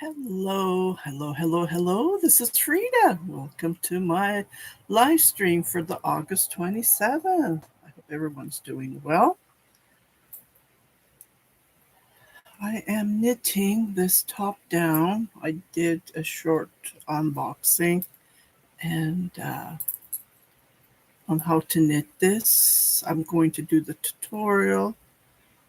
Hello, hello, hello, hello. This is Frida. Welcome to my live stream for the August 27th. I hope everyone's doing well. I am knitting this top down. I did a short unboxing and on how to knit this. I'm going to do the tutorial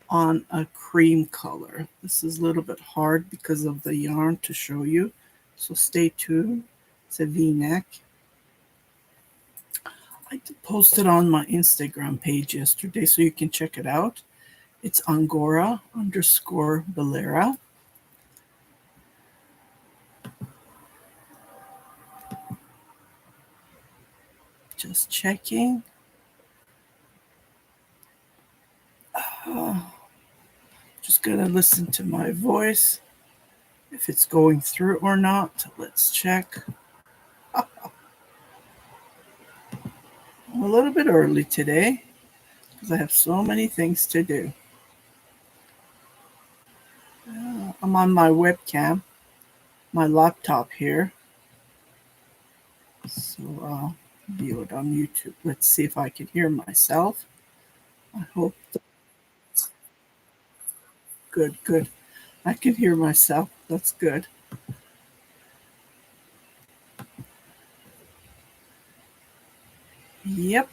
on a cream color. This is a little bit hard because of the yarn to show you, so stay tuned. It's a V-neck. I posted on my Instagram page yesterday, so you can check it out. It's Angora_Bolera. Just checking. Just gonna listen to my voice, if it's going through or not. Let's check. I'm a little bit early today because I have so many things to do. I'm on my webcam, my laptop here. So view it on YouTube. Let's see if I can hear myself. I hope. Good. I can hear myself. That's good. Yep.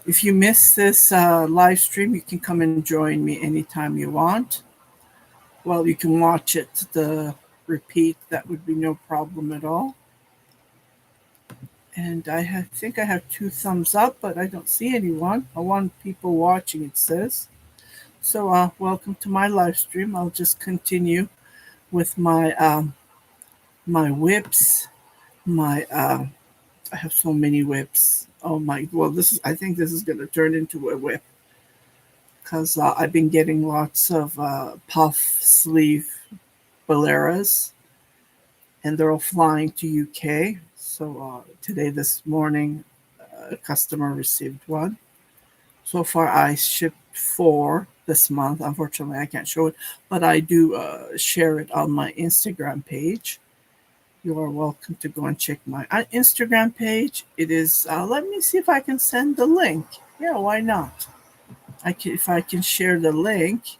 If you miss this live stream, you can come and join me anytime you want. Well, you can watch it, the repeat. That would be no problem at all. And I think I have 2 thumbs up, but I don't see anyone. I want people watching, it says. So welcome to my live stream. I'll just continue with my my whips. I have so many whips. Oh my! Well, I think this is going to turn into a whip because I've been getting lots of puff sleeve boleras, and they're all flying to UK. So this morning, a customer received one. So far, I shipped 4 this month. Unfortunately, I can't show it, but I do share it on my Instagram page. You are welcome to go and check my Instagram page. It is, let me see if I can send the link. Yeah, why not? If I can share the link,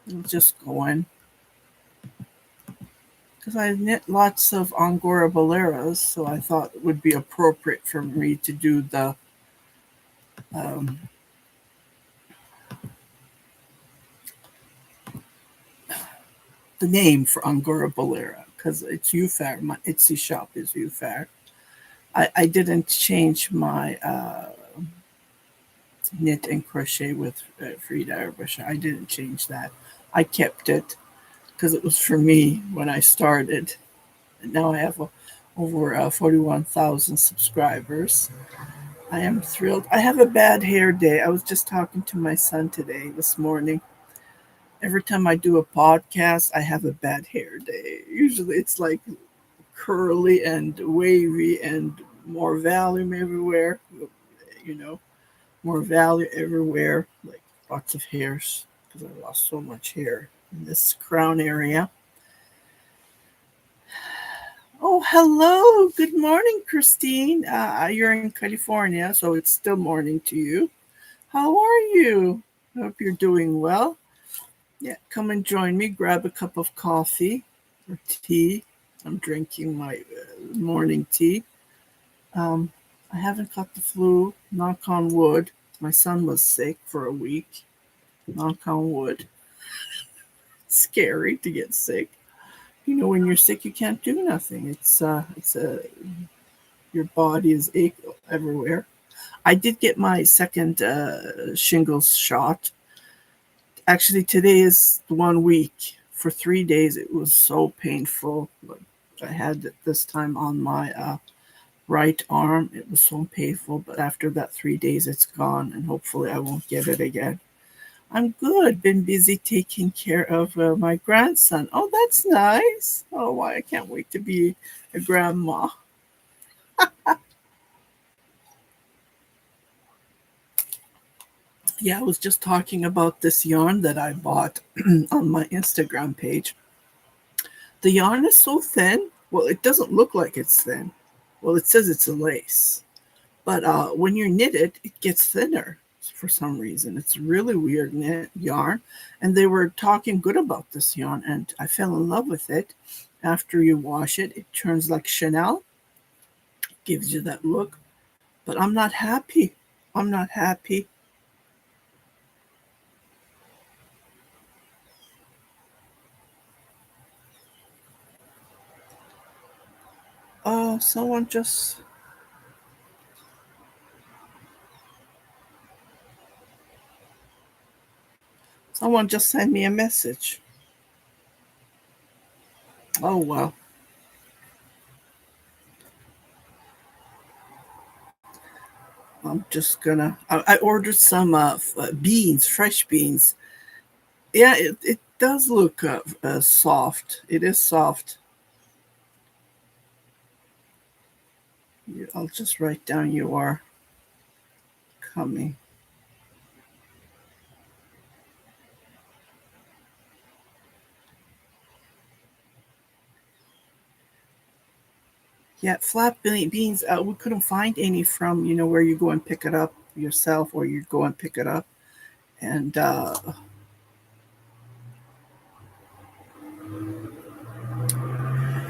I'll just go in. Because I knit lots of Angora boleras, so I thought it would be appropriate for me to do the name for Angora bolera, because it's UFAR. My Etsy shop is UFAR. I didn't change my knit and crochet with Frida Airbrush. I didn't change that. I kept it because it was for me when I started. And now I have over 41,000 subscribers. I am thrilled. I have a bad hair day. I was just talking to my son this morning. Every time I do a podcast, I have a bad hair day. Usually it's like curly and wavy and more volume everywhere, more value everywhere, like lots of hairs, because I lost so much hair in this crown area. Oh, hello. Good morning, Christine. You're in California, so it's still morning to you. How are you? I hope you're doing well. Yeah, come and join me. Grab a cup of coffee or tea. I'm drinking my morning tea. I haven't caught the flu, knock on wood. My son was sick for a week, knock on wood. Scary to get sick. When you're sick, you can't do nothing. Your body is ache everywhere. I did get my second shingles shot. Actually, today is 1 week. For 3 days, it was so painful. I had it this time on my right arm. It was so painful, but after that 3 days, it's gone, and hopefully I won't get it again. I'm good. Been busy taking care of my grandson. Oh, that's nice. Oh, I can't wait to be a grandma. Yeah, I was just talking about this yarn that I bought on my Instagram page. The yarn is so thin. Well, it doesn't look like it's thin. Well, it says it's a lace. But when you knit it, it gets thinner for some reason. It's really weird knit yarn. And they were talking good about this yarn, and I fell in love with it. After you wash it, it turns like Chanel, gives you that look. But I'm not happy. I'm not happy. Oh, someone just sent me a message. Oh well. I'm just gonna. I ordered some beans, fresh beans. Yeah, it does look soft. It is soft. I'll just write down you are coming. Yeah, beans. We couldn't find any from where you go and pick it up yourself, or you go and pick it up. And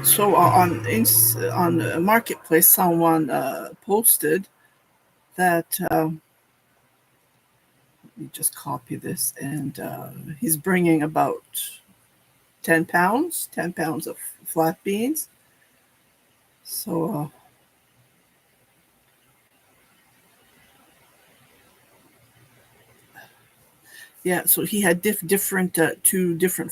so on Marketplace, someone posted that. Let me just copy this, and he's bringing about 10 pounds, 10 pounds of flat beans. So yeah, so he had different two different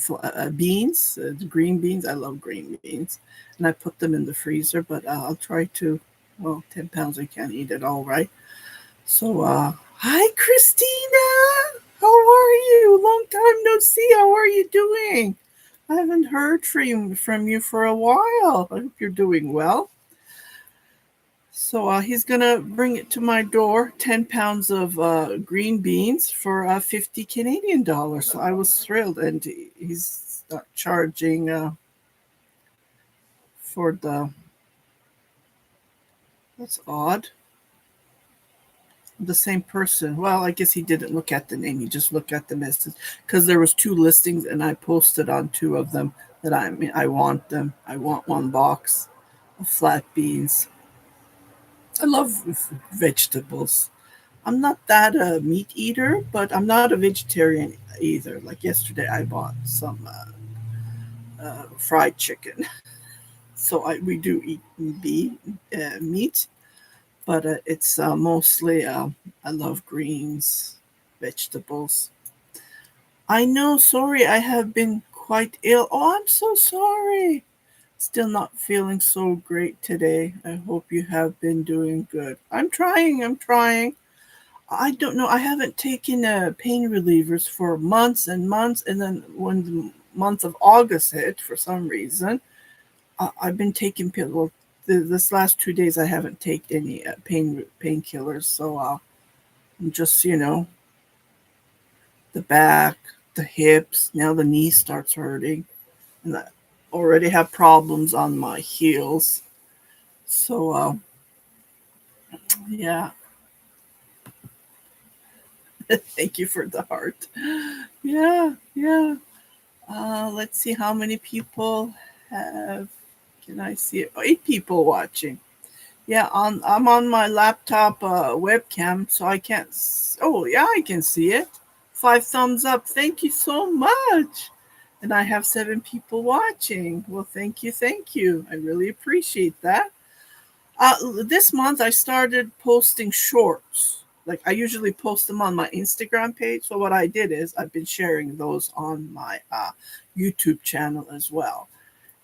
beans, the green beans. I love green beans, and I put them in the freezer. But I'll try to. Well, 10 pounds, I can't eat it all, right? So, hi, Christina. How are you? Long time no see. How are you doing? I haven't heard from you for a while. I hope you're doing well. So he's gonna bring it to my door, 10 pounds of green beans for 50 Canadian dollars. So I was thrilled, and he's charging for the. That's odd. The same person. Well, I guess he didn't look at the name. He just looked at the message because there was two listings, and I posted on two of them that I want them. I want one box of flat beans. I love vegetables. I'm not that a meat eater, but I'm not a vegetarian either. Like yesterday, I bought some fried chicken, so we do eat meat, but it's mostly I love greens, vegetables. I know. Sorry, I have been quite ill. Oh, I'm so sorry. Still not feeling so great today. I hope you have been doing good. I'm trying. I'm trying. I don't know. I haven't taken pain relievers for months and months, and then when the month of August hit, for some reason, I've been taking pills. Well, this last 2 days, I haven't taken any painkillers, so I'm just the back, the hips. Now the knee starts hurting, and I already have problems on my heels. So yeah, thank you for the heart. Yeah, yeah. Let's see how many people have. Can I see it? 8 people watching. Yeah, I'm on my laptop webcam, so I can't. Oh, yeah, I can see it. 5 thumbs up. Thank you so much. And I have 7 people watching. Well, thank you, thank you. I really appreciate that. This month I started posting shorts. Like I usually post them on my Instagram page. So what I did is I've been sharing those on my YouTube channel as well.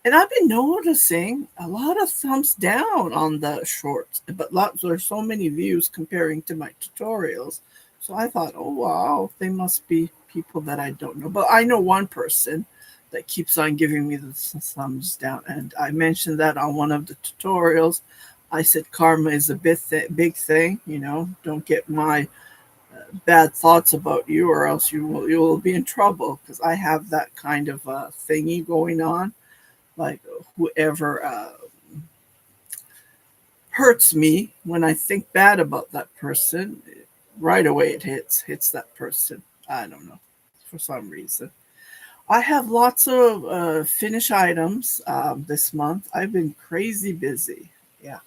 And I've been noticing a lot of thumbs down on the shorts, but there's so many views comparing to my tutorials. So I thought, oh wow, they must be people that I don't know. But I know one person that keeps on giving me the thumbs down, and I mentioned that on one of the tutorials. I said karma is a big thing. Don't get my bad thoughts about you, or else you will be in trouble, because I have that kind of thingy going on. Like whoever hurts me, when I think bad about that person, right away it hits that person. I don't know, for some reason. I have lots of finished items this month. I've been crazy busy. Yeah.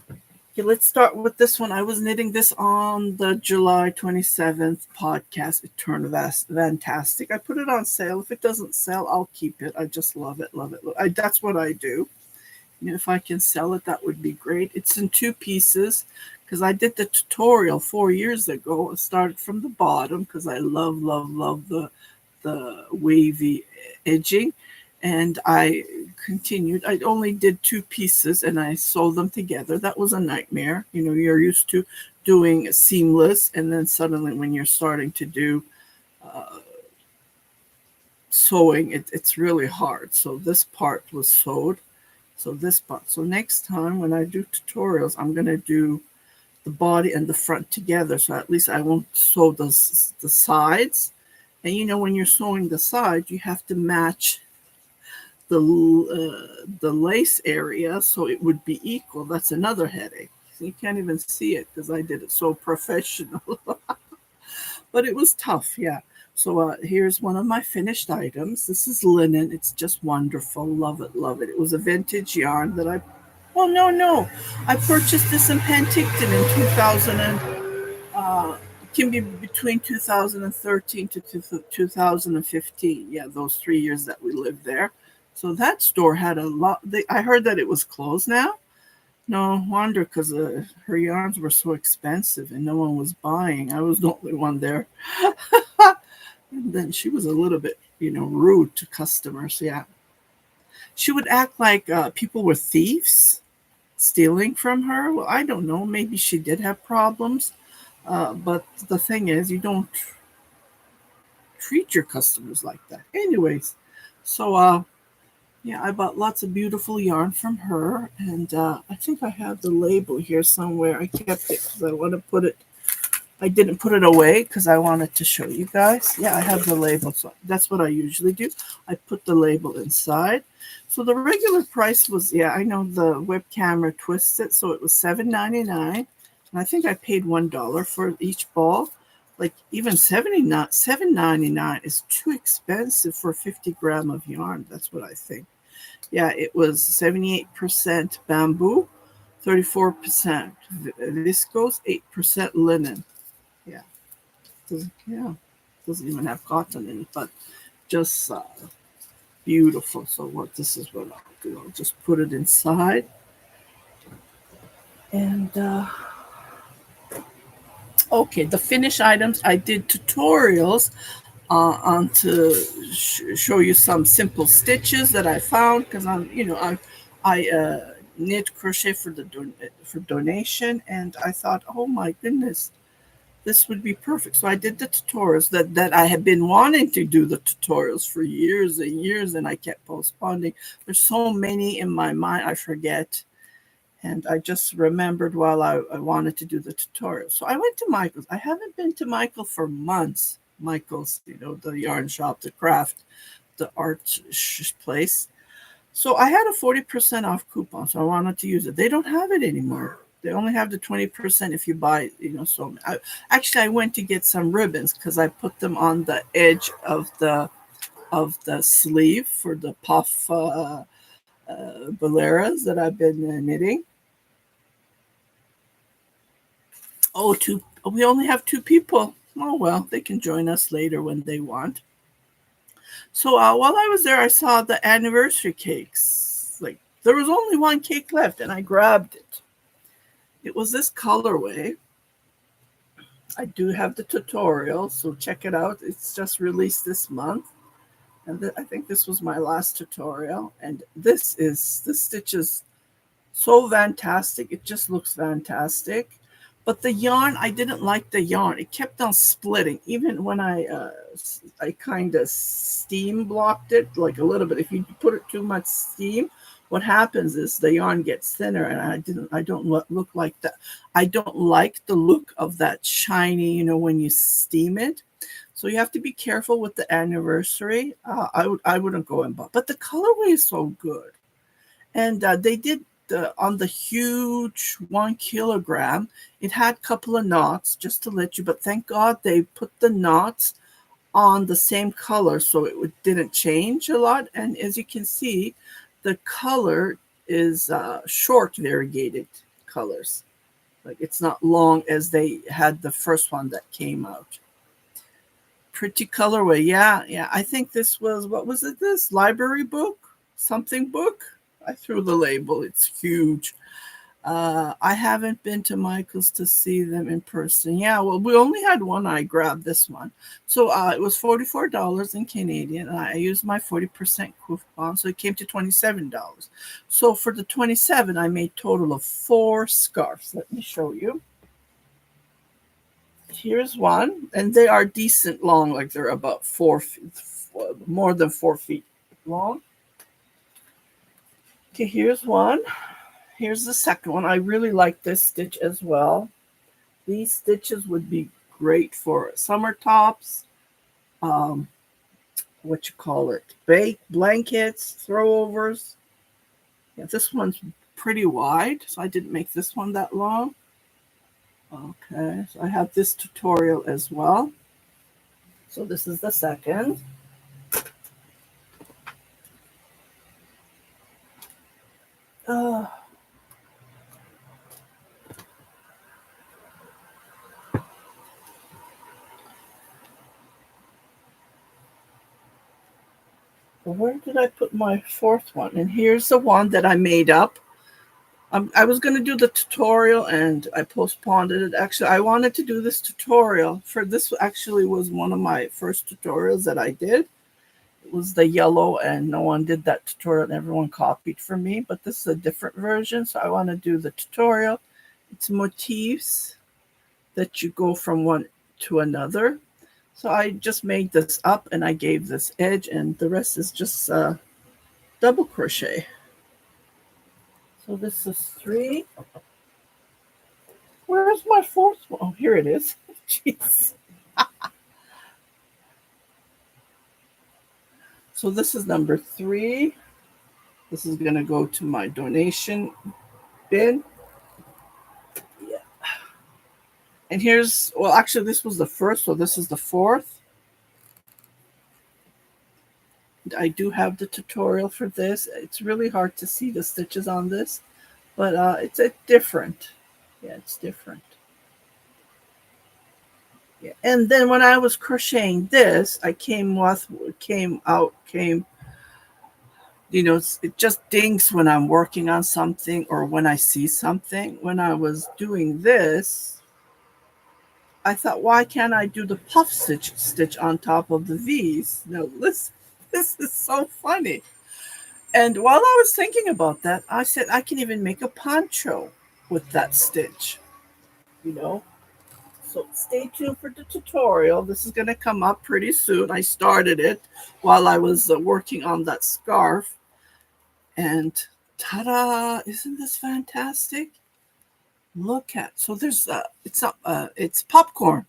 Okay, let's start with this one. I was knitting this on the July 27th podcast. It turned fantastic. I put it on sale. If it doesn't sell, I'll keep it. I just love it, love it. That's what I do. If I can sell it, that would be great. It's in two pieces because I did the tutorial 4 years ago. I started from the bottom because I love, love, love the wavy edging. And I continued. I only did two pieces and I sewed them together. That was a nightmare. You're used to doing seamless, and then suddenly when you're starting to do sewing, it's really hard. So this part was sewed. So this part. So next time when I do tutorials, I'm going to do the body and the front together. So at least I won't sew the sides. And when you're sewing the sides, you have to match the lace area so it would be equal. That's another headache. So you can't even see it because I did it so professional. But it was tough, yeah. So here's one of my finished items. This is linen. It's just wonderful. Love it, love it. It was a vintage yarn that no. I purchased this in Penticton in 2000 it can be between 2013 to 2015. Yeah, those 3 years that we lived there. So that store had a lot. I heard that it was closed now. No wonder, because her yarns were so expensive and no one was buying. I was the only one there. And then she was a little bit, rude to customers. Yeah. She would act like people were thieves stealing from her. Well, I don't know. Maybe she did have problems. But the thing is, you don't treat your customers like that. Anyways, so yeah, I bought lots of beautiful yarn from her. And I think I have the label here somewhere. I kept it because I want to put it. I didn't put it away because I wanted to show you guys. Yeah, I have the label. So that's what I usually do. I put the label inside. So the regular price was, yeah, I know the web camera twists it. So it was $7.99. And I think I paid $1 for each ball. Like even $7.99 is too expensive for 50 gram of yarn. That's what I think. Yeah, it was 78% bamboo, 34% viscose, 8% linen. Doesn't even have cotton in it, but just beautiful. So this is what I'll do. I'll just put it inside. And okay, the finished items, I did tutorials on to show you some simple stitches that I found, because I knit crochet for donation, and I thought, oh my goodness, this would be perfect. So I did the tutorials that I had been wanting to do the tutorials for years and years, and I kept postponing. There's so many in my mind, I forget. And I just remembered while I wanted to do the tutorial. So I went to Michael's. I haven't been to Michael for months. Michael's, the yarn shop, the craft, the art place. So I had a 40% off coupon, so I wanted to use it. They don't have it anymore. They only have the 20% if you buy, so I went to get some ribbons because I put them on the edge of the sleeve for the puff boleras that I've been knitting. We only have 2 people. Oh, well, they can join us later when they want. So while I was there, I saw the anniversary cakes. Like, there was only 1 cake left, and I grabbed it. It was this colorway. I do have the tutorial, so check it out. It's just released this month. And I think this was my last tutorial. And this stitch is so fantastic. It just looks fantastic. But the yarn, I didn't like the yarn. It kept on splitting. Even when I kind of steam blocked it, like a little bit. If you put it too much steam what happens is the yarn gets thinner, and I don't look like that. I don't like the look of that shiny, you know, when you steam it. So you have to be careful with the anniversary. I wouldn't go and buy, but the colorway is so good. And they did on the huge 1 kilogram. It had a couple of knots just to let you, but thank God they put the knots on the same color so it didn't change a lot. And as you can see, the color is short variegated colors. Like it's not long as they had the first one that came out. Pretty colorway. Yeah. I think this was, what was it? This library book? Something book? I threw the label. It's huge. I haven't been to Michael's to see them in person. Yeah, well, we only had one. I grabbed this one. So it was $44 in Canadian. And I used my 40% coupon. So it came to $27. So for the 27, I made total of 4 scarves. Let me show you. Here's one, and they are decent long, like they're about 4 feet, more than 4 feet long. Okay, here's one. Here's the second one. I really like this stitch as well. These stitches would be great for summer tops, what you call it, blankets, throwovers. Yeah, this one's pretty wide, so I didn't make this one that long. Okay, so I have this tutorial as well. So this is the second. Where did I put my fourth one? And here's the one that I made up. I was going to do the tutorial and I postponed it. Actually, I wanted to do this tutorial for this. Actually was one of my first tutorials that I did. It was the yellow, and no one did that tutorial and everyone copied from me, but this is a different version. So I want to do the tutorial. It's motifs that you go from one to another. So I just made this up and I gave this edge, and the rest is just double crochet. So this is 3. Where's my fourth one? Oh, here it is. Jeez. So this is number 3. This is going to go to my donation bin. Yeah. And here's, well, actually, this was the first, so this is the 4th. I do have the tutorial for this. It's really hard to see the stitches on this, but it's different. Yeah, it's different. Yeah. And then when I was crocheting this, I came, you know, it just dings when I'm working on something or when I see something. When I was doing this, I thought, why can't I do the puff stitch on top of the V's? Now, listen, this is so funny. And while I was thinking about that, I said, I can even make a poncho with that stitch, you know. So stay tuned for the tutorial. This is going to come up pretty soon. I started it while I was working on that scarf. And ta-da! Isn't this fantastic? Look at, so there's it's popcorn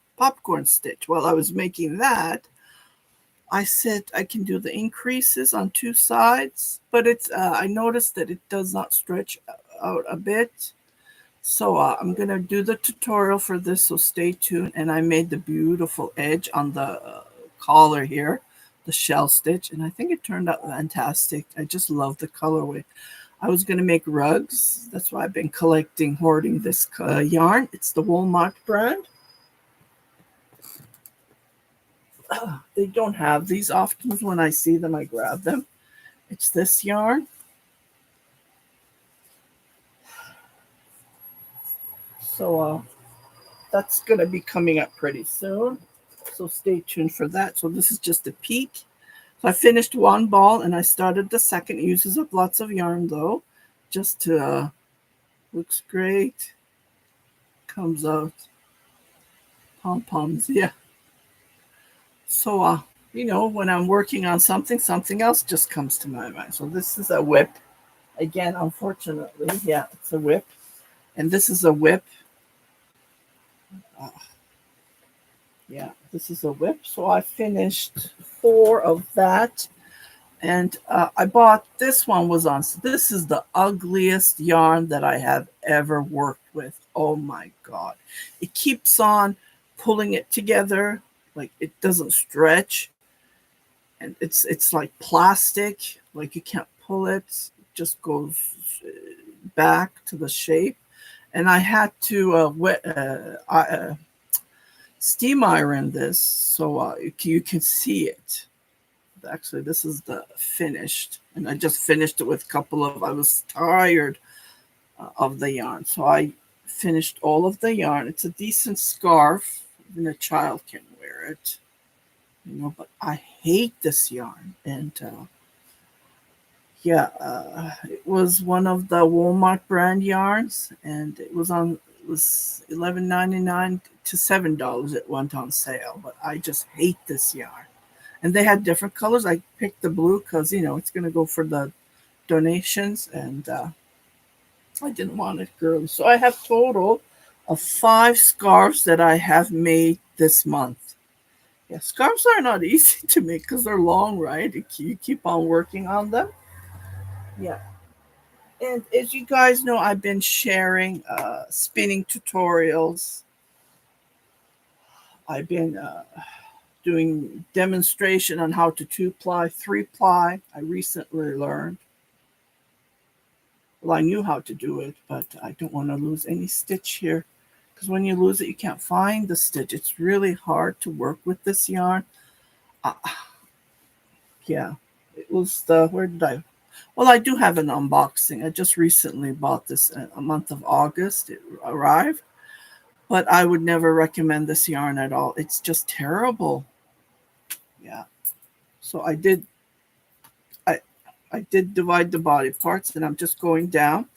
stitch. While I was making that, I said I can do the increases on 2 sides, but it's I noticed that it does not stretch out a bit. So I'm gonna do the tutorial for this, so stay tuned. And I made the beautiful edge on the collar here, the shell stitch, and I think it turned out fantastic. I just love the colorway. I was going to make rugs. That's why I've been hoarding this yarn. It's the Walmart brand. They don't have these often. When I see them, I grab them. It's this yarn. So that's going to be coming up pretty soon. So stay tuned for that. So this is just a peek. So I finished one ball and I started the second. It uses up lots of yarn though. Just to, looks great. Comes out. Pom-poms, yeah. So, you know, when I'm working on something else just comes to my mind. So this is a whip. Again, unfortunately, yeah, it's a whip. And this is a whip. Uh, yeah, this is a whip. So I finished 4 of that. And I bought, this one was on, this is the ugliest yarn that I have ever worked with. Oh my God. It keeps on pulling it together. Like it doesn't stretch. And it's like plastic. Like you can't pull it. It just goes back to the shape. And I had to steam iron this so you can see it. Actually, this is the finished, and I just finished it with a couple of, I was tired of the yarn, so I finished all of the yarn. It's a decent scarf, and a child can wear it, but I hate this yarn. And it was one of the Walmart brand yarns, and it was $11.99 to $7. It went on sale, but I just hate this yarn. And they had different colors. I picked the blue because it's going to go for the donations, and I didn't want it girly. So I have total of 5 scarves that I have made this month. Yeah, scarves are not easy to make because they're long, right? You keep on working on them. Yeah. And as you guys know, I've been sharing spinning tutorials. I've been doing demonstration on how to 2-ply, 3-ply. I recently learned. Well, I knew how to do it, but I don't want to lose any stitch here, because when you lose it, you can't find the stitch. It's really hard to work with this yarn. Yeah, it was where did I? Well, I do have an unboxing. I just recently bought this in a month of August. It arrived, but I would never recommend this yarn at all. It's just terrible. Yeah. So I did divide the body parts, and I'm just going down.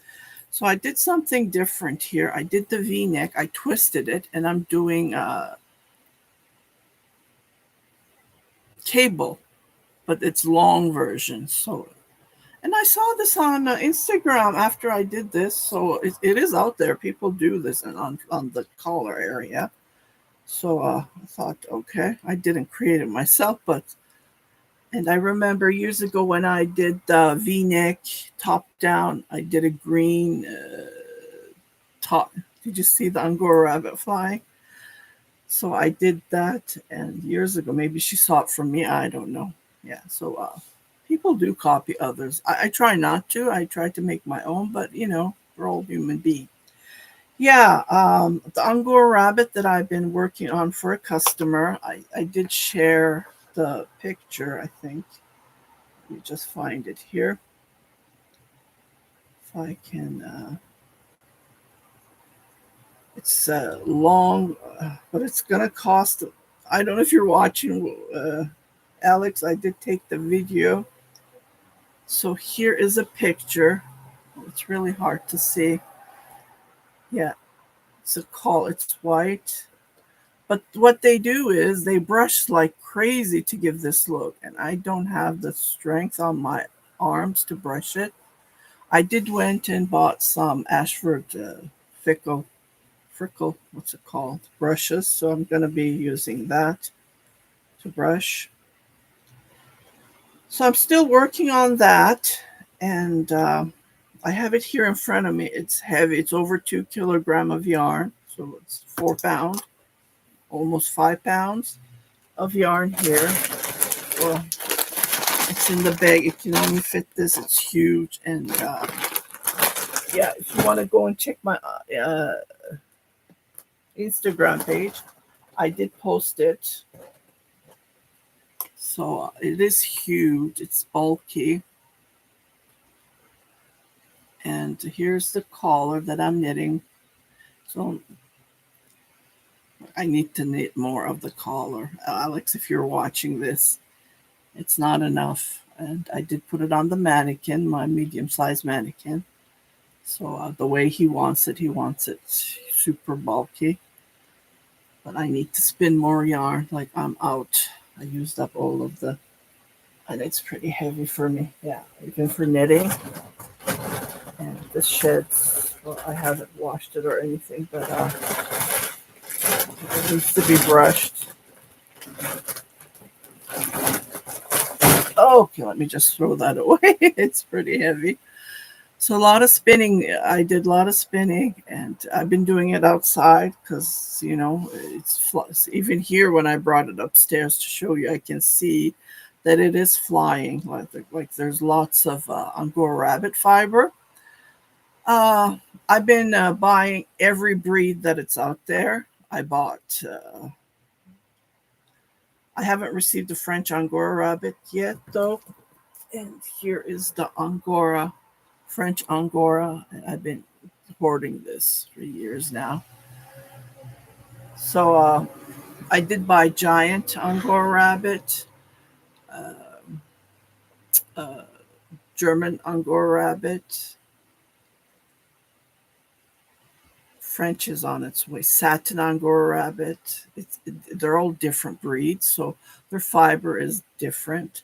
So I did something different here. I did the V-neck. I twisted it, and I'm doing cable, but it's long version. So, and I saw this on Instagram after I did this. So it is out there. People do this on the collar area. So I thought, okay, I didn't create it myself, and I remember years ago when I did the V-neck top down, I did a green top. Did you see the Angora rabbit flying? So I did that, and years ago, maybe she saw it from me. I don't know. Yeah. So people do copy others. I try not to. I try to make my own, but we're all human beings. Yeah, the Angora rabbit that I've been working on for a customer, I did share the picture, I think. Let me just find it here. If I can, it's long, but it's going to cost, I don't know if you're watching, Alex, I did take the video. So here is a picture. It's really hard to see. Yeah, it's white. But what they do is they brush like crazy to give this look. And I don't have the strength on my arms to brush it. I did went and bought some Ashford Frickle, what's it called? Brushes. So I'm going to be using that to brush. So I'm still working on that. And I have it here in front of me. It's heavy. It's over 2 kilograms of yarn. So it's 4 pounds, almost 5 pounds of yarn here. Well, it's in the bag. It can only fit this. It's huge. And yeah, if you want to go and check my Instagram page, I did post it. So it is huge. It's bulky. And here's the collar that I'm knitting. So I need to knit more of the collar. Alex, if you're watching this, it's not enough. And I did put it on the mannequin, my medium-sized mannequin. So the way he wants it super bulky. But I need to spin more yarn. Like I'm out. I used up all of and it's pretty heavy for me. Yeah, even for knitting. the sheds. Well, I haven't washed it or anything, but it needs to be brushed. Okay, let me just throw that away. It's pretty heavy. So a lot of spinning. I did a lot of spinning, and I've been doing it outside because it's even here when I brought it upstairs to show you, I can see that it is flying. Like there's lots of Angora rabbit fiber. I've been buying every breed that it's out there. I bought. I haven't received a French Angora rabbit yet, though. And here is the Angora, French Angora. And I've been hoarding this for years now. So I did buy giant Angora rabbit, uh, uh, German Angora rabbit. French is on its way. Satin Angora rabbit. They're all different breeds, so their fiber is different.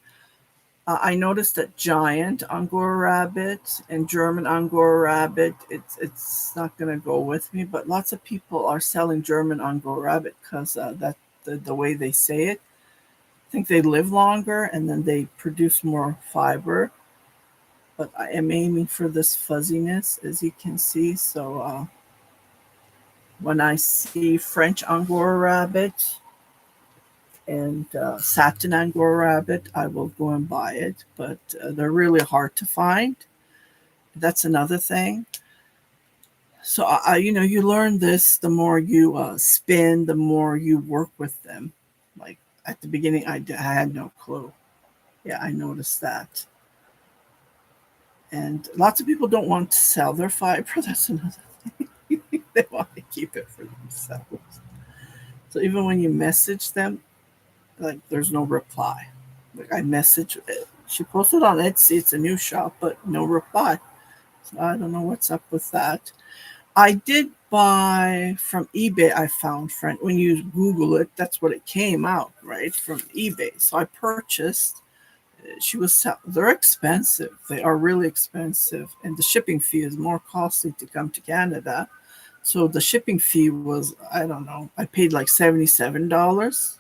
I noticed that giant Angora rabbit and German Angora rabbit, it's not going to go with me, but lots of people are selling German Angora rabbit because that the way they say it. I think they live longer and then they produce more fiber. But I am aiming for this fuzziness, as you can see. So when I see French Angora rabbit and satin Angora rabbit, I will go and buy it. But they're really hard to find. That's another thing. So you learn this the more you spin, the more you work with them. Like at the beginning, I had no clue. Yeah, I noticed that. And lots of people don't want to sell their fiber. That's another thing. They want to keep it for themselves. So even when you message them, like there's no reply. Like I message it. She posted on Etsy, it's a new shop, but no reply. So I don't know what's up with that. I did buy from eBay. I found friend when you Google it, that's what it came out right from eBay. So I purchased. They're expensive. They are really expensive, and the shipping fee is more costly to come to Canada. So the shipping fee was, I don't know, I paid like $77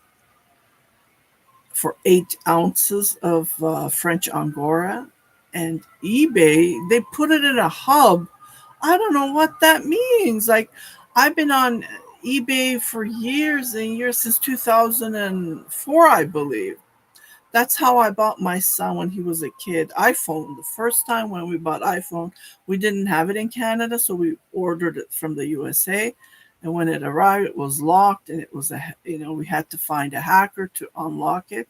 for 8 ounces of French Angora. And eBay, they put it in a hub. I don't know what that means. Like, I've been on eBay for years and years, since 2004, I believe. That's how I bought my son when he was a kid. iPhone. The first time when we bought iPhone, we didn't have it in Canada, so we ordered it from the USA. And when it arrived, it was locked, and we had to find a hacker to unlock it.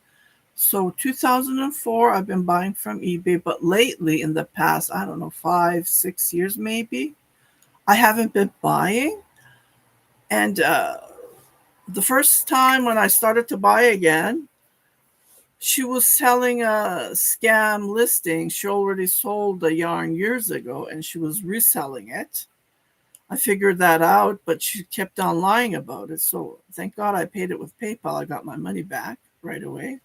So 2004, I've been buying from eBay, but lately, in the past, I don't know, 5, 6 years maybe, I haven't been buying. And the first time when I started to buy again, she was selling a scam listing. She already sold the yarn years ago and she was reselling it. I figured that out, but she kept on lying about it. So thank God I paid it with PayPal. I got my money back right away.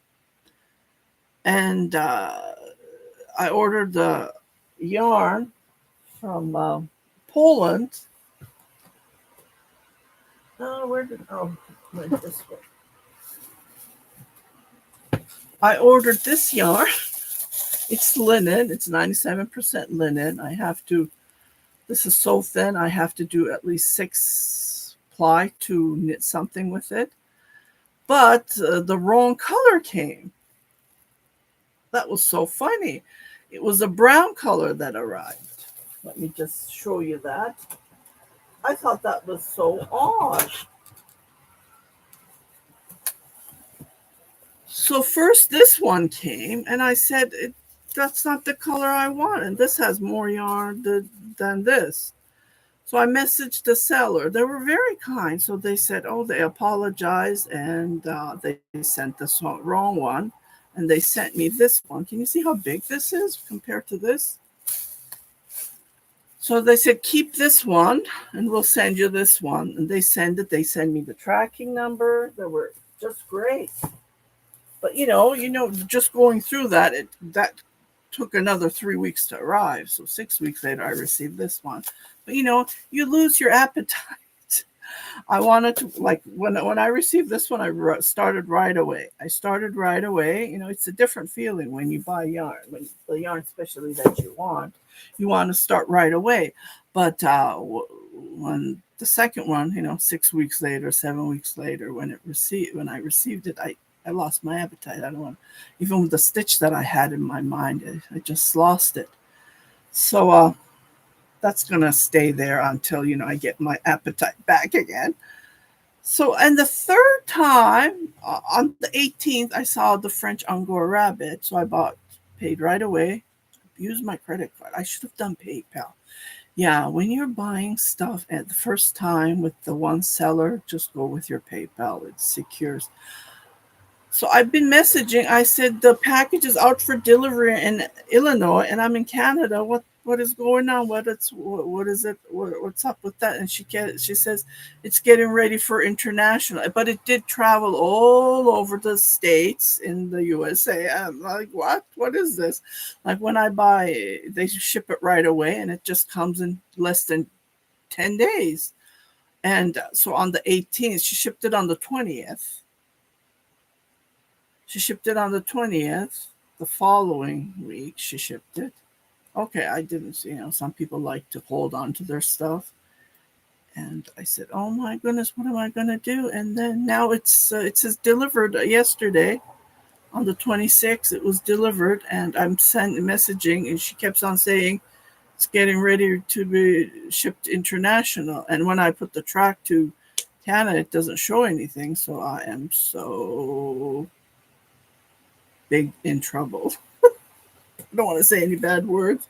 And I ordered the yarn from Poland. Went this way. I ordered this yarn. It's linen. It's 97% linen. This is so thin, I have to do at least 6 ply to knit something with it. But the wrong color came. That was so funny. It was a brown color that arrived. Let me just show you that. I thought that was so odd. So first this one came, and I said, that's not the color I want, and this has more yarn than this. So I messaged the seller. They were very kind. So they said, they apologized, and they sent the wrong one, and they sent me this one. Can you see how big this is compared to this? So they said, keep this one, and we'll send you this one. And they send it. They send me the tracking number. They were just great. But, just going through that took another 3 weeks to arrive. So 6 weeks later, I received this one. But you know, you lose your appetite. I wanted to, like, when I received this one, I started right away. You know, it's a different feeling when you buy yarn, when the yarn especially that you want to start right away. But when the second one, you know, 6 weeks later, 7 weeks later, when I received it, I lost my appetite. I don't want, even with the stitch that I had in my mind, I just lost it. So that's gonna stay there until, you know, I get my appetite back again. So, and the third time, on the 18th, I saw the French Angora rabbit. So paid right away, used my credit card. I should have done PayPal. Yeah, when you're buying stuff at the first time with the one seller, just go with your PayPal. It secures. So I've been messaging. I said the package is out for delivery in Illinois, and I'm in Canada. What is going on? What is it? What's up with that? And she says it's getting ready for international, but it did travel all over the states in the USA. I'm like, what? What is this? Like when I buy, they ship it right away, and it just comes in less than 10 days. And so on the 18th, she shipped it on the 20th. She shipped it on the 20th. The following week, she shipped it. Okay, I didn't see, you know, some people like to hold on to their stuff. And I said, oh my goodness, what am I going to do? And then now it says delivered yesterday on the 26th. It was delivered, and I'm messaging, and she keeps on saying it's getting ready to be shipped international. And when I put the track to Canada, it doesn't show anything. So I am so big in trouble. I don't want to say any bad words.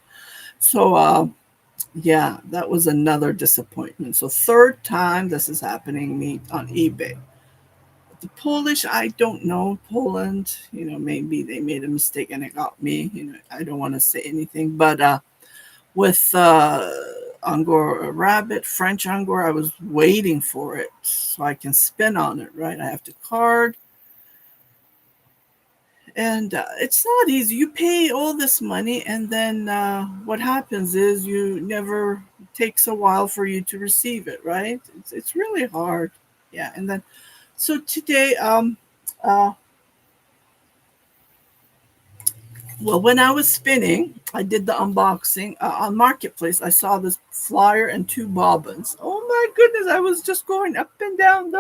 So yeah, that was another disappointment. So third time this is happening me on eBay. The Polish, I don't know. Poland, you know, maybe they made a mistake and it got me. You know, I don't want to say anything. But with Angora rabbit, French Angora, I was waiting for it so I can spin on it, right? I have to card. And it's not easy. You pay all this money, and then what happens is it takes a while for you to receive it, right? It's really hard. Yeah. And then, so today, uh, well, when I was spinning, I did the unboxing on Marketplace. I saw this flyer and 2 bobbins. Oh my goodness. I was just going up and down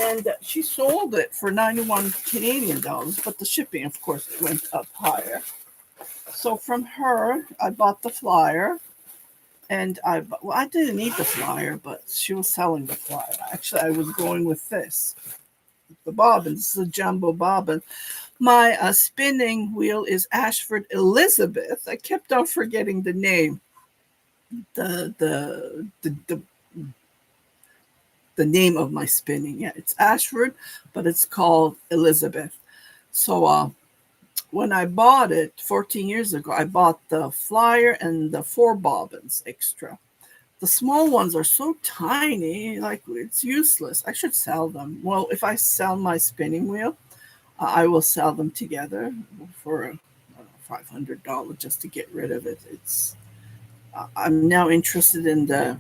and she sold it for 91 Canadian dollars, but the shipping, of course, it went up higher. So from her, I bought the flyer, and I didn't need the flyer, but she was selling the flyer. Actually, I was going with this, the bobbin. This is a jumbo bobbin. My spinning wheel is Ashford Elizabeth. I kept on forgetting the name. The name of my spinning. Yeah, it's Ashford, but it's called Elizabeth. So when I bought it 14 years ago, I bought the flyer and the 4 bobbins extra. The small ones are so tiny, like it's useless. I should sell them. Well, if I sell my spinning wheel, I will sell them together for $500 just to get rid of it. I'm now interested in the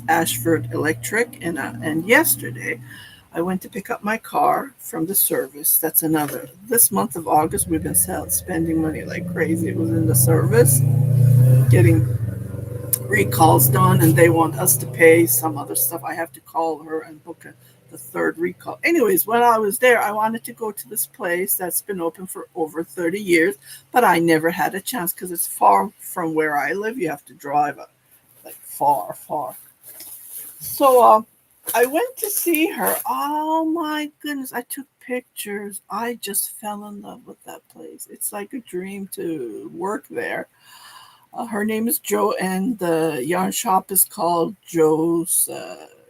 Ashford Electric, and yesterday I went to pick up my car from the service. That's another. This month of August, we've been spending money like crazy. It was in the service, getting recalls done, and they want us to pay some other stuff. I have to call her and book the 3rd recall. Anyways, when I was there, I wanted to go to this place that's been open for over 30 years, but I never had a chance because it's far from where I live. You have to drive like far. So I went to see her. Oh my goodness, I took pictures. I just fell in love with that place. It's like a dream to work there. Her name is Jo, and the yarn shop is called Jo's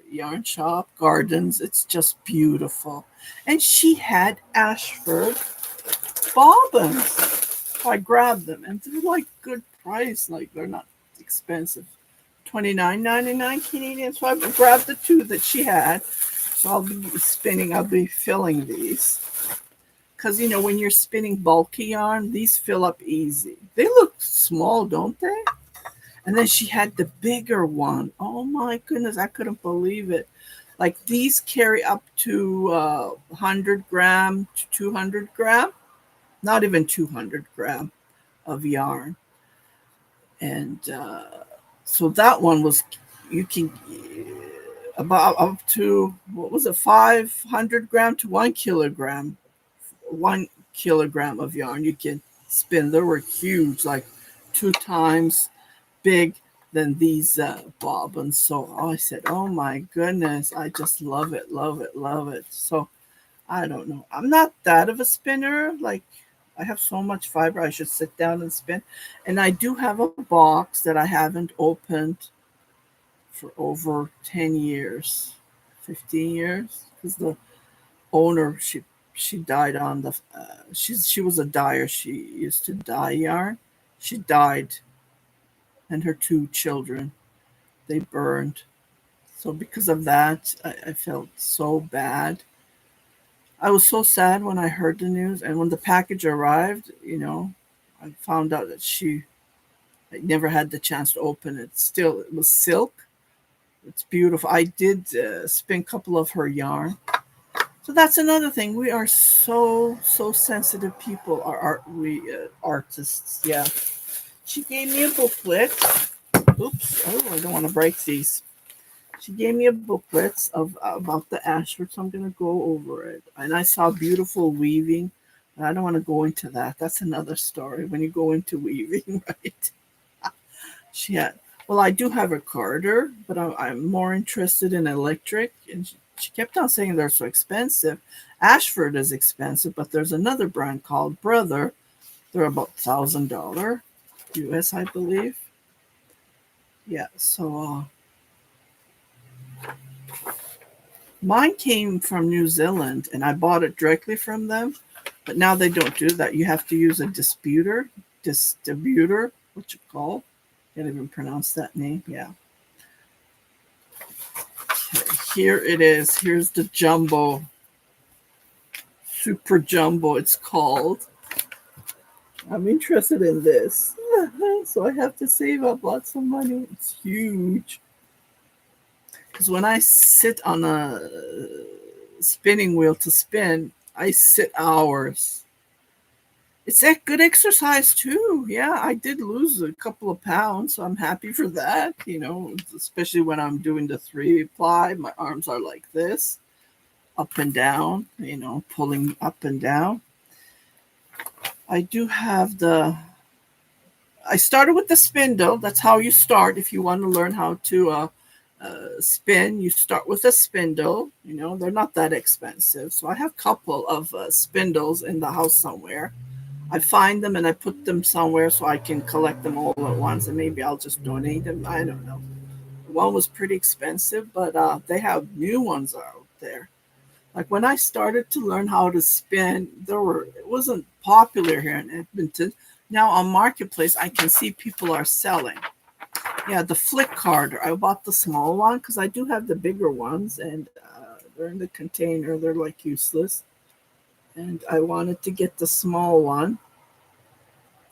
Yarn Shop Gardens. It's just beautiful. And she had Ashford bobbins. So I grabbed them, and they're like good price. Like they're not expensive. $29.99 Canadian. So I grabbed the 2 that she had. So I'll be spinning. I'll be filling these because when you're spinning bulky yarn, these fill up easy. They look small, don't they? And then she had the bigger one. Oh my goodness, I couldn't believe it. Like these carry up to 100 gram to 200 gram, not even 200 gram of yarn. And so that one was, you can, about up to, what was it, 500 gram to 1 kilogram. 1 kilogram of yarn you can spin. They were huge, like 2 times big than these bobbins. So I said, oh my goodness, I just love it, love it, love it. So I don't know. I'm not that of a spinner. Like, I have so much fiber, I should sit down and spin. And I do have a box that I haven't opened for over 10 years, 15 years, because the owner, she died on the she was a dyer. She used to dye yarn. She died, and her 2 children, they burned. So because of that, I felt so bad. I was so sad when I heard the news, and when the package arrived, I found out that I never had the chance to open it. Still, it was silk. It's beautiful. I did spin a couple of her yarn. So that's another thing. We are so sensitive people. We artists? Yeah. She gave me a booklet. Oops! Oh, I don't want to break these. She gave me a booklet about the Ashford, so I'm going to go over it. And I saw beautiful weaving. I don't want to go into that. That's another story when you go into weaving, right? She had. Well, I do have a carder, but I'm more interested in electric. And she kept on saying they're so expensive. Ashford is expensive, but there's another brand called Brother. They're about $1,000 US, I believe. Yeah, so mine came from New Zealand, and I bought it directly from them. But now they don't do that. You have to use a distributor, what you call. Can't even pronounce that name. Yeah. Okay, here it is. Here's the jumbo. Super jumbo, it's called. I'm interested in this. So I have to save up lots of money. It's huge. Because when I sit on a spinning wheel to spin, I sit hours. It's a good exercise too. Yeah, I did lose a couple of pounds, so I'm happy for that. Especially when I'm doing the 3-ply, my arms are like this, up and down, pulling up and down. I do have I started with the spindle. That's how you start if you want to learn how to spin. You start with a spindle. They're not that expensive. So I have a couple of spindles in the house somewhere. I find them and I put them somewhere so I can collect them all at once, and maybe I'll just donate them. I don't know. One was pretty expensive, but they have new ones out there. Like when I started to learn how to spin, it wasn't popular here in Edmonton. Now on Marketplace, I can see people are selling. Yeah, the flick carder. I bought the small one because I do have the bigger ones, and they're in the container. They're like useless. And I wanted to get the small one.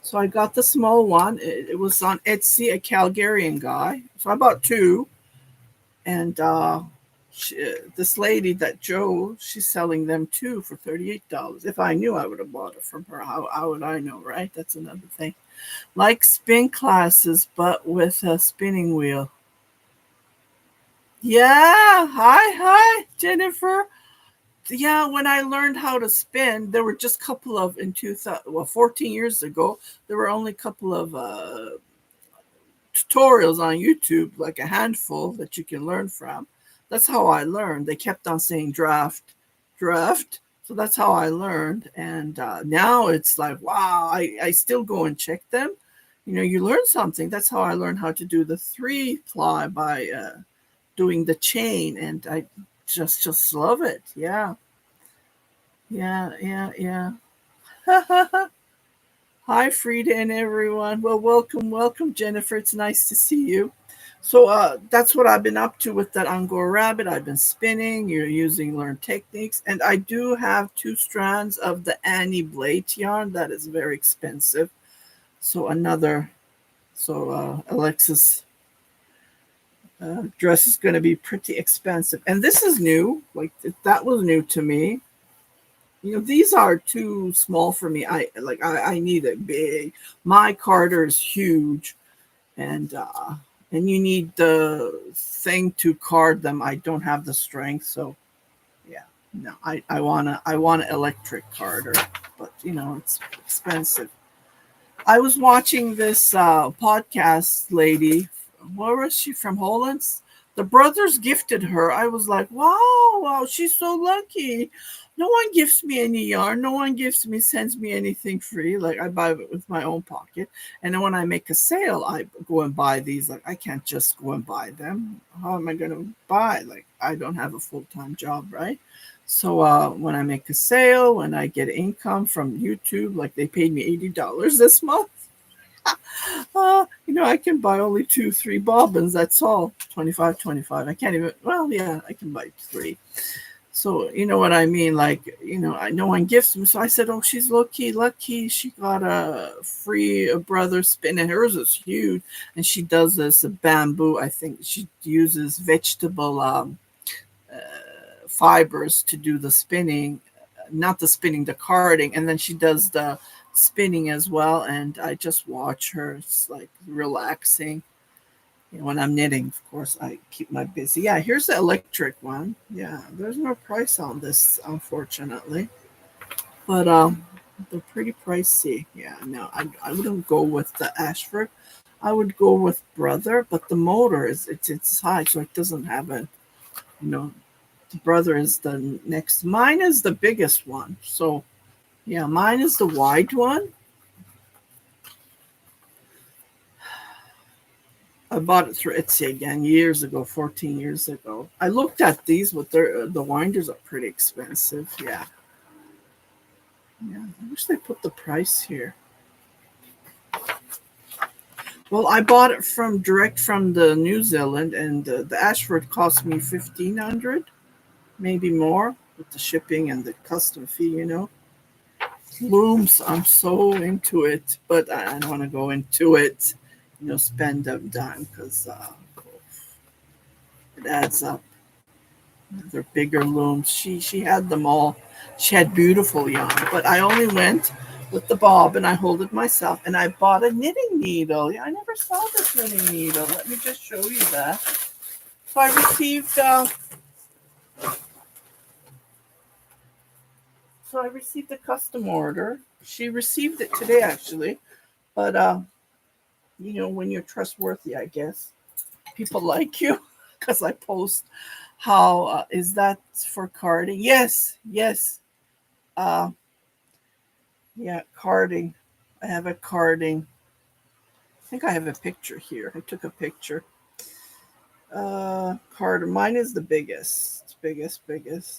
So I got the small one. It was on Etsy, a Calgarian guy. So I bought 2. And this lady, that Jo, she's selling them too for $38. If I knew, I would have bought it from her. How would I know, right? That's another thing. Like spin classes, but with a spinning wheel. Yeah. Hi, Jennifer. Yeah, when I learned how to spin, there were just a couple of, 14 years ago, there were only a couple of tutorials on YouTube, like a handful that you can learn from. That's how I learned. They kept on saying draft. So that's how I learned. And now it's like, wow, I still go and check them. You learn something. That's how I learned how to do the 3-ply by doing the chain. And I just love it. Yeah. Hi, Frida and everyone. Well, welcome, Jennifer. It's nice to see you. So that's what I've been up to with that Angora rabbit. I've been spinning. You're using learned techniques, and I do have 2 strands of the Annie Blade yarn that is very expensive. So Alexis dress is going to be pretty expensive, and this is new. Like that was new to me. These are too small for me. I need it big. My Carter is huge, and you need the thing to card them. I don't have the strength, so yeah. No, I want an electric carder, but it's expensive. I was watching this podcast lady. Where was she from? Holland. The brothers gifted her. I was like, wow, she's so lucky. No one gives me any yarn. No one sends me anything free. Like I buy it with my own pocket. And then when I make a sale, I go and buy these. Like I can't just go and buy them. How am I going to buy? Like I don't have a full-time job, right? So when I make a sale, when I get income from YouTube, like they paid me $80 this month. I can buy only 2, 3 bobbins. That's all. 25, 25. I can't even. Well, yeah, I can buy 3. So you know what I mean. Like no one gives me. So I said, oh, she's lucky. She got a free brother spin, and hers is huge. And she does this bamboo. I think she uses vegetable fibers to do the spinning, not the spinning, the carding, and then she does the spinning as well. And I just watch her. It's like relaxing. When I'm knitting, of course, I keep my busy. Yeah, here's the electric one. Yeah, there's no price on this, unfortunately, but they're pretty pricey. Yeah, no, I wouldn't go with the Ashford. I would go with Brother, but the motor it's high, so it doesn't have a you know the Brother is the next. Mine is the biggest one. So yeah, mine is the wide one. I bought it through Etsy again years ago, 14 years ago. I looked at these, but the winders are pretty expensive. Yeah. Yeah. I wish they put the price here. Well, I bought it direct from the New Zealand, and the Ashford cost me 1,500, maybe more with the shipping and the custom fee. Looms, I'm so into it, but I don't want to go into it. Spend a dime because it adds up. They're bigger looms. She had them all. She had beautiful yarn, but I only went with the bob and I hold it myself. And I bought a knitting needle. Yeah, I never saw this knitting needle. Let me just show you that. So I received. A custom order. She received it today, actually. But when you're trustworthy, I guess people like you because I post. How is that for carding? Yes. Uh, yeah, carding. I have a carding. I think I have a picture here. I took a picture. Card. Mine is the biggest. Biggest.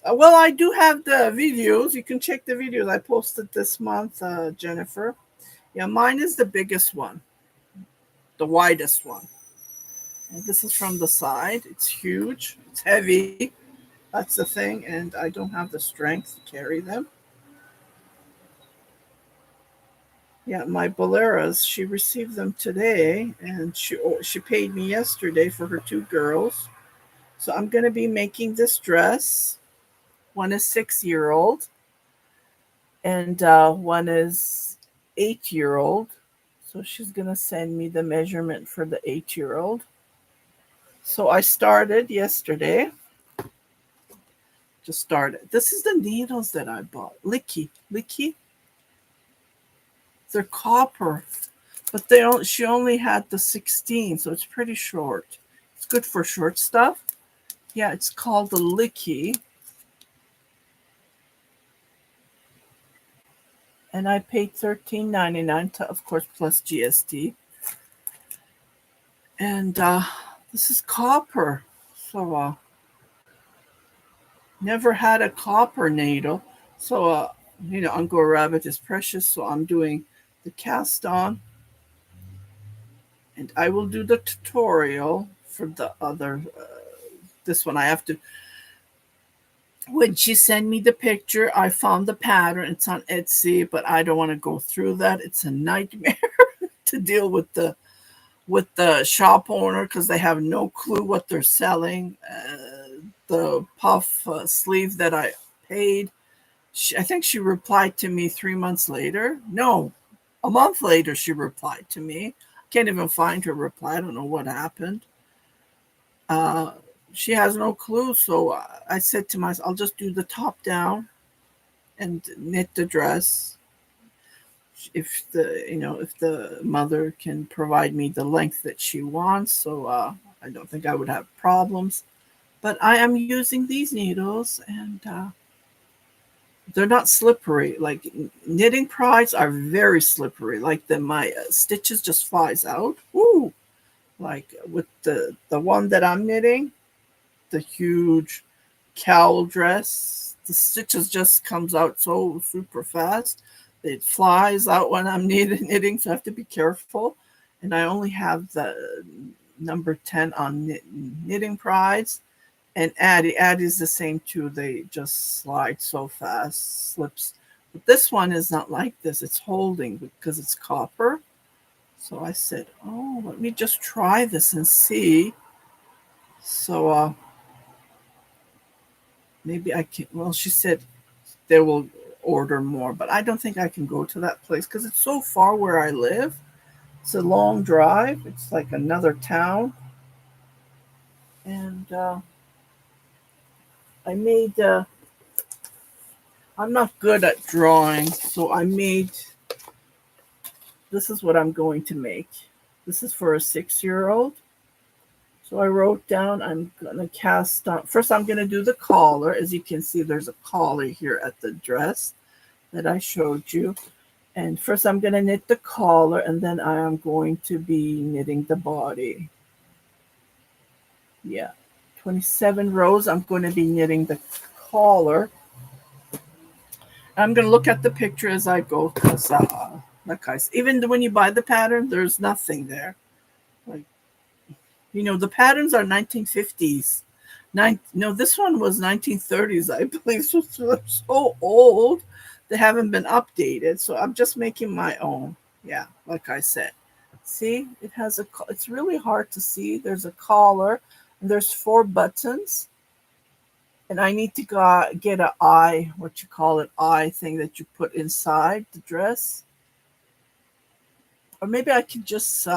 Well, I do have the videos. You can check the videos I posted this month, Jennifer. Yeah, mine is the biggest one. The widest one. And this is from the side. It's huge. It's heavy. That's the thing. And I don't have the strength to carry them. Yeah, my boleras, she received them today, and she paid me yesterday for her 2 girls. So I'm going to be making this dress. One is 6-year-old, and one is 8-year-old. So she's going to send me the measurement for the 8-year-old. So I started yesterday. Just started. This is the needles that I bought. Licky. They're copper, but she only had the 16, so it's pretty short. It's good for short stuff. Yeah, it's called the Licky. And I paid $13.99, of course, plus GST. And this is copper. So never had a copper needle. So Angora rabbit is precious, so I'm doing the cast on. And I will do the tutorial for the other, this one I have to, when she sent me the picture, I found the pattern. It's on Etsy, but I don't want to go through that. It's a nightmare to deal with the shop owner because they have no clue what they're selling. The puff sleeve that I paid, I think she replied to me 3 months later. No, a month later she replied to me. Can't even find her reply. I don't know what happened. She has no clue. So I said to myself, I'll just do the top down and knit the dress. If the mother can provide me the length that she wants, so I don't think I would have problems. But I am using these needles, and they're not slippery. Like knitting prides are very slippery. Like my stitches just flies out. Ooh, like with the one that I'm knitting, the huge cowl dress, the stitches just comes out so super fast. It flies out when I'm knitting, so I have to be careful. And I only have the number 10 on knitting prides. And Addie's the same too. They just slide so fast, slips. But this one is not like this. It's holding because it's copper. So I said, oh, let me just try this and see. So maybe I can. Well, she said they will order more, but I don't think I can go to that place because it's so far where I live. It's a long drive. It's like another town. And I made, I'm not good at drawing, so I made, this is what I'm going to make. This is for a 6-year-old. So I wrote down, I'm going to cast on, first I'm going to do the collar. As you can see, there's a collar here at the dress that I showed you. And first I'm going to knit the collar, and then I am going to be knitting the body. Yeah, 27 rows. I'm going to be knitting the collar. I'm going to look at the picture as I go because, like I said, even when you buy the pattern, there's nothing there. Like, the patterns are 1950s. No, this one was 1930s, I believe. So they're so old, they haven't been updated. So I'm just making my own. Yeah, like I said. See, it has it's really hard to see. There's a collar, and there's 4 buttons. And I need to get an eye, what you call it, eye thing that you put inside the dress. Or maybe I could just, you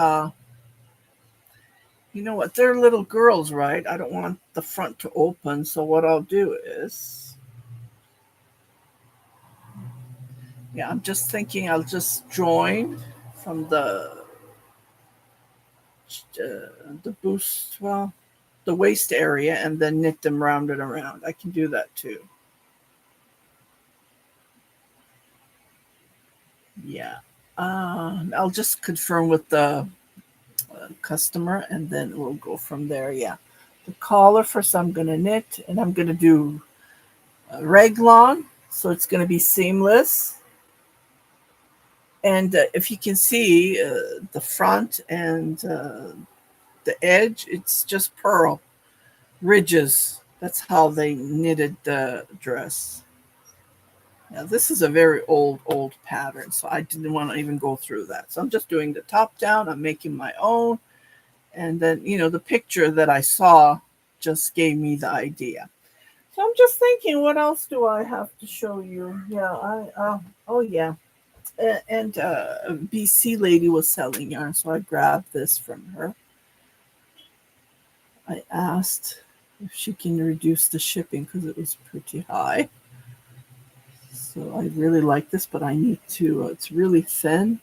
know what, they're little girls, right? I don't want the front to open. So what I'll do is, yeah, I'm just thinking I'll just join from the boost, well, the waist area, and then knit them round and around. I can do that too. Yeah. I'll just confirm with the customer, and then we'll go from there. Yeah. The collar first I'm going to knit, and I'm going to do raglan, so it's going to be seamless. And if you can see the front and the edge, it's just purl ridges. That's how they knitted the dress. Now, this is a very old pattern, so I didn't want to even go through that. So I'm just doing the top down. I'm making my own. And then, the picture that I saw just gave me the idea. So I'm just thinking, what else do I have to show you? Yeah, oh yeah. And a BC lady was selling yarn, so I grabbed this from her. I asked if she can reduce the shipping because it was pretty high. So I really like this, but I need to, it's really thin.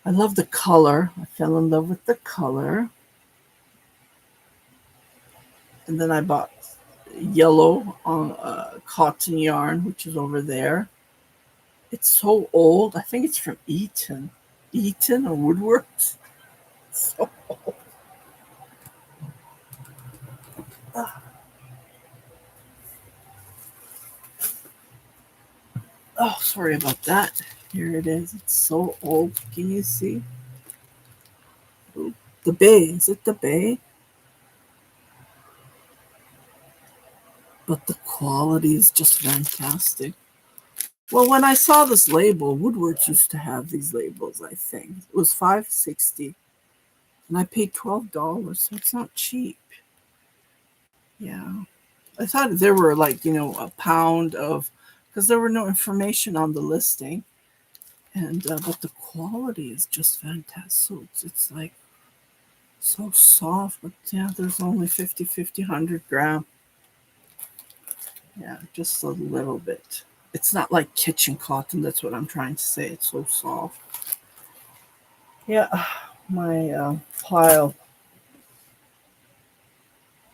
I love the color. I fell in love with the color. And then I bought yellow on cotton yarn, which is over there. It's so old. I think it's from Eton or Woodworks. So old. Oh, sorry about that. Here it is. It's so old. Can you see? Ooh. The Bay. Is it the Bay? But the quality is just fantastic. Well, when I saw this label, Woodward's used to have these labels, I think. It was $5.60. And I paid $12, so it's not cheap. Yeah. I thought there were like, a pound of, because there were no information on the listing. And, but the quality is just fantastic. So it's like so soft, but yeah, there's only 50, 100 gram. Yeah, just a little bit. It's not like kitchen cotton. That's what I'm trying to say. It's so soft. Yeah, my pile.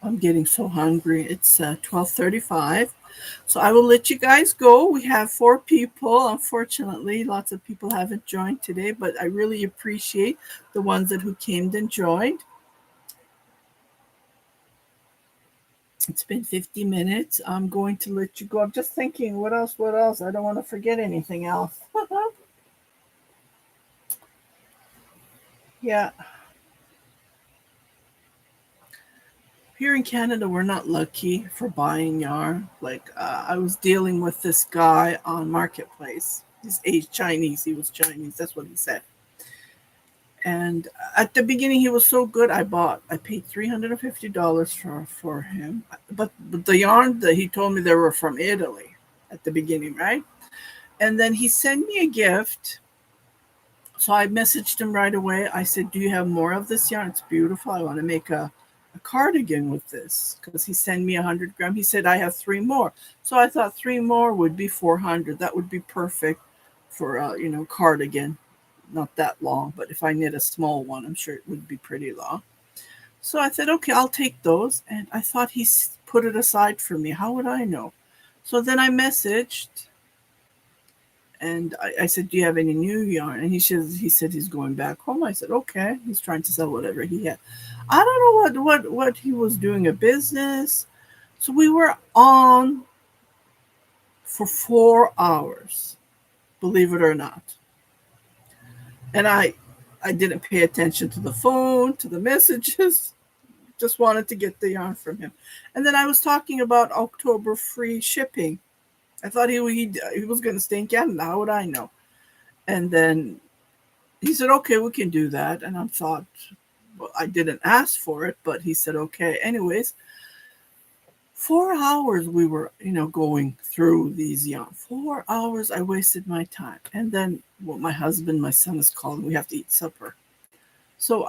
I'm getting so hungry. It's 12:35. So I will let you guys go. We have 4 people. Unfortunately, lots of people haven't joined today, but I really appreciate the ones who came and joined. It's been 50 minutes. I'm going to let you go. I'm just thinking, what else? I don't want to forget anything else. Yeah. Here in Canada, we're not lucky for buying yarn. Like, I was dealing with this guy on Marketplace. He's Chinese. He was Chinese. That's what he said. And at the beginning, he was so good. I paid $350 for him. But the yarn that he told me they were from Italy at the beginning, right? And then he sent me a gift. So I messaged him right away. I said, do you have more of this yarn? It's beautiful. I want to make a cardigan with this, because he sent me 100 gram. He said, I have 3 more. So I thought 3 more would be 400. That would be perfect for a cardigan. Not that long, but if I knit a small one, I'm sure it would be pretty long. So I said, okay, I'll take those. And I thought he put it aside for me. How would I know? So then I messaged and I said, do you have any new yarn? And he said he's going back home. I said, okay. He's trying to sell whatever he had. I don't know what he was doing, a business. So we were on for 4 hours, believe it or not. And I didn't pay attention to the phone, to the messages. Just wanted to get the yarn from him. And then I was talking about October free shipping. I thought he was going to stay in Canada. How would I know? And then he said, okay, we can do that. And I thought, well, I didn't ask for it, but he said, okay. Anyways, 4 hours we were, going through these yarn. 4 hours I wasted my time. And then my son is calling. We have to eat supper. So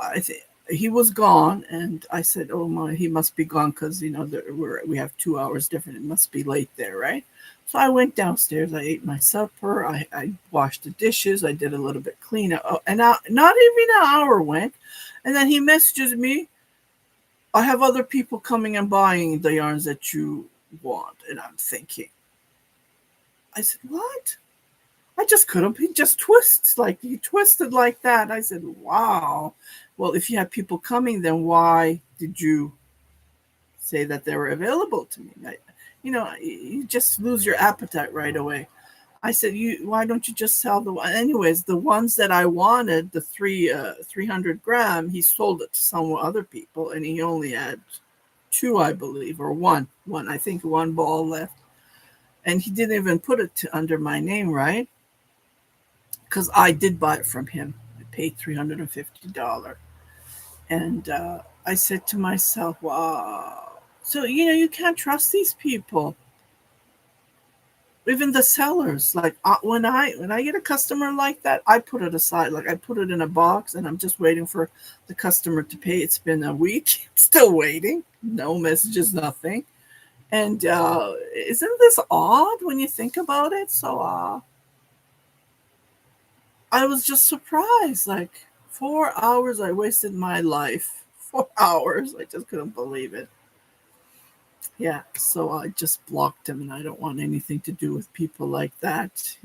he was gone, and I said, oh my, he must be gone because, we have 2 hours different. It must be late there, right? So I went downstairs. I ate my supper. I washed the dishes. I did a little bit cleanup. And not even an hour went. And then he messages me, I have other people coming and buying the yarns that you want. And I'm thinking, I said, what? I just couldn't. He just twisted like that. I said, wow. Well, if you had people coming, then why did you say that they were available to me? You just lose your appetite right away. I said, why don't you just sell the one? Anyways, the ones that I wanted, the 300 gram, he sold it to some other people, and he only had 2, I believe, or one. I think 1 ball left. And he didn't even put it under my name, right? Because I did buy it from him. I paid $350. And I said to myself, wow. So, you can't trust these people. Even the sellers. Like when I get a customer like that, I put it aside. Like I put it in a box and I'm just waiting for the customer to pay. It's been a week. Still waiting. No messages, nothing. And isn't this odd when you think about it? So I was just surprised. Like 4 hours I wasted my life. 4 hours. I just couldn't believe it. Yeah, so I just blocked him, and I don't want anything to do with people like that.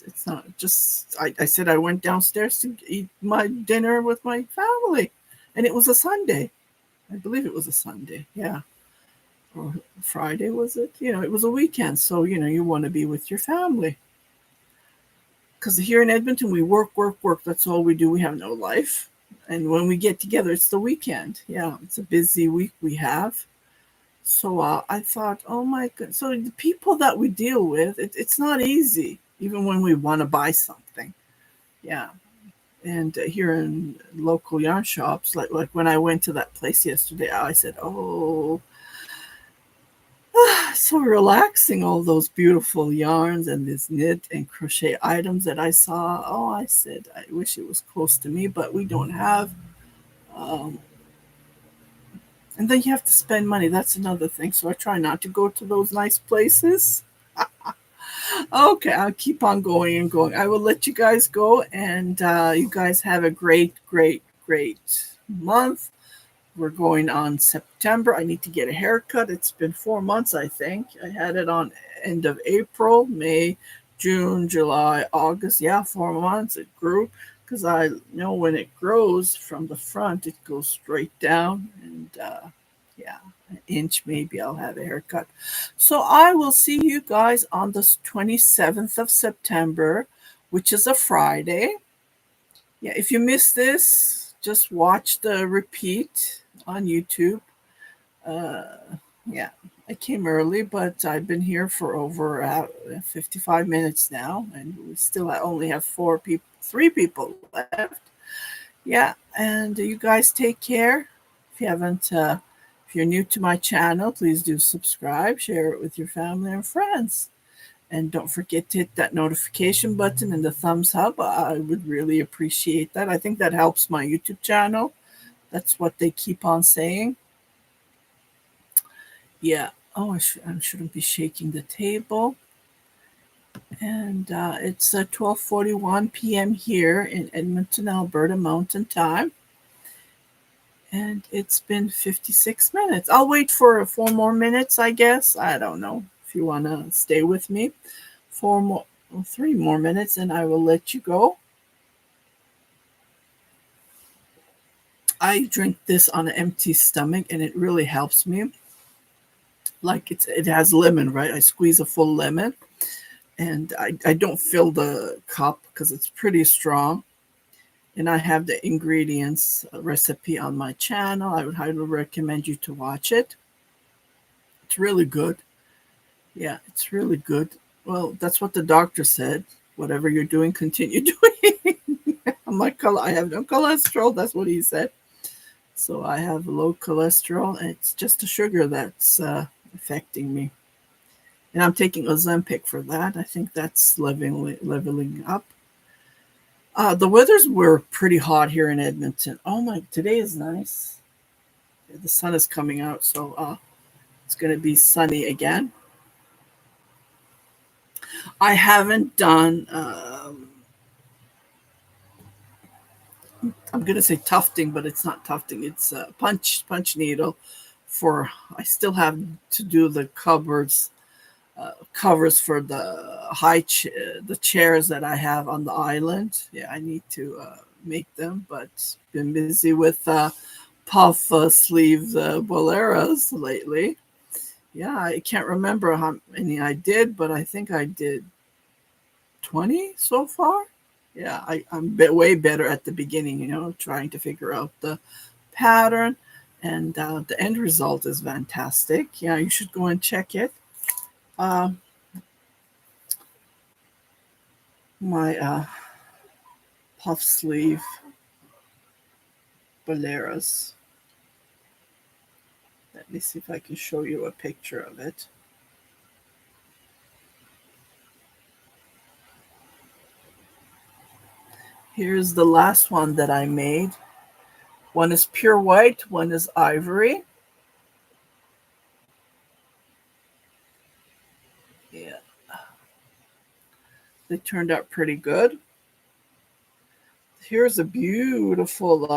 It's not just, I said I went downstairs to eat my dinner with my family, and it was a Sunday. I believe it was a Sunday, yeah. Or Friday, was it? It was a weekend, so, you want to be with your family. Because here in Edmonton, we work. That's all we do. We have no life. And when we get together, it's the weekend. Yeah, it's a busy week we have. So I thought, oh my God. So the people that we deal with, it's not easy, even when we want to buy something. Yeah. And here in local yarn shops, like when I went to that place yesterday, I said, oh, so relaxing, all those beautiful yarns and this knit and crochet items that I saw. Oh, I said, I wish it was close to me, but we don't have. Um, and then you have to spend money. That's another thing. So I try not to go to those nice places. Okay, I'll keep on going and going. I will let you guys go, and you guys have a great, great, great month. We're going on September. I need to get a haircut. It's been 4 months, I think. I had it on end of April, May, June, July, August. Yeah, 4 months. It grew because I know when it grows from the front, it goes straight down. And yeah, an inch maybe I'll have a haircut. So I will see you guys on the 27th of September, which is a Friday. Yeah, if you missed this, just watch the repeat on YouTube. Uh, yeah, I came early, but I've been here for over 55 minutes now, and we still only have 3 people left. Yeah, and you guys take care. If you haven't, if you're new to my channel, please do subscribe, share it with your family and friends. And don't forget to hit that notification button and the thumbs up. I would really appreciate that. I think that helps my YouTube channel. That's what they keep on saying. Yeah. Oh, I shouldn't be shaking the table. And it's 12:41 p.m. here in Edmonton, Alberta, Mountain Time. And it's been 56 minutes. I'll wait for 4 more minutes, I guess. I don't know if you want to stay with me. 3 more minutes, and I will let you go. I drink this on an empty stomach, and it really helps me. Like it has lemon, right? I squeeze a full lemon, and I don't fill the cup because it's pretty strong. And I have the ingredients recipe on my channel. I would highly recommend you to watch it. It's really good. Yeah, it's really good. Well, that's what the doctor said. Whatever you're doing, continue doing. I have no cholesterol. That's what he said. So I have low cholesterol, and it's just the sugar that's affecting me. And I'm taking Ozempic for that. I think that's leveling up. The weathers were pretty hot here in Edmonton. Oh my, today is nice. The sun is coming out, so it's going to be sunny again. I haven't done, I'm going to say tufting, but it's not tufting. It's punch needle I still have to do the covers for the chairs that I have on the island. Yeah, I need to make them, but been busy with puff sleeve boleros lately. Yeah, I can't remember how many I did, but I think I did 20 so far. Yeah, I'm way better at the beginning, trying to figure out the pattern, and the end result is fantastic. Yeah, you should go and check it. My puff sleeve boleros. Let me see if I can show you a picture of it. Here's the last one that I made. One is pure white, one is ivory. Yeah. They turned out pretty good. Here's a beautiful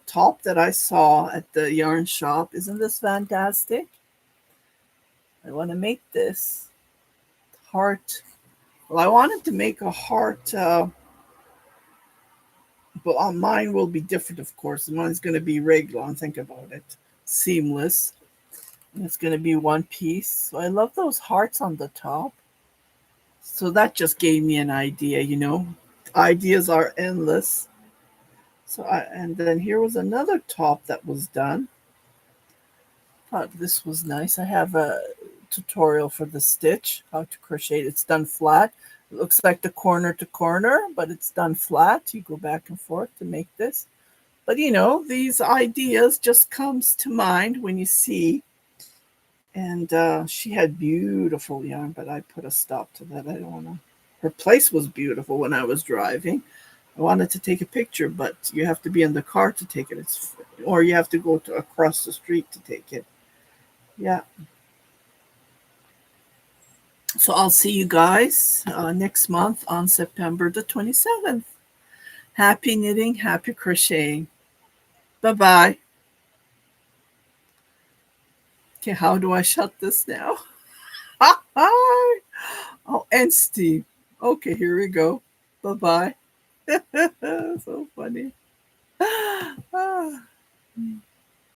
top that I saw at the yarn shop. Isn't this fantastic? I want to make this heart. Well, I wanted to make a heart, but mine will be different, of course. Mine's going to be regular. Think about it. Seamless. And it's going to be one piece. So I love those hearts on the top. So that just gave me an idea, Ideas are endless. And then here was another top that was done. Thought this was nice. I have a tutorial for the stitch, how to crochet. It's done flat. It looks like the corner to corner, but it's done flat. You go back and forth to make this. But you know, these ideas just comes to mind when you see. And she had beautiful yarn, but I put a stop to that. I don't want to. Her place was beautiful when I was driving. I wanted to take a picture, but you have to be in the car to take it. Or you have to go to across the street to take it. Yeah. So I'll see you guys next month on September the 27th. Happy knitting, happy crocheting. Bye-bye. Okay, how do I shut this now? Oh, and Steve. Okay, here we go. Bye-bye. So funny. Ah.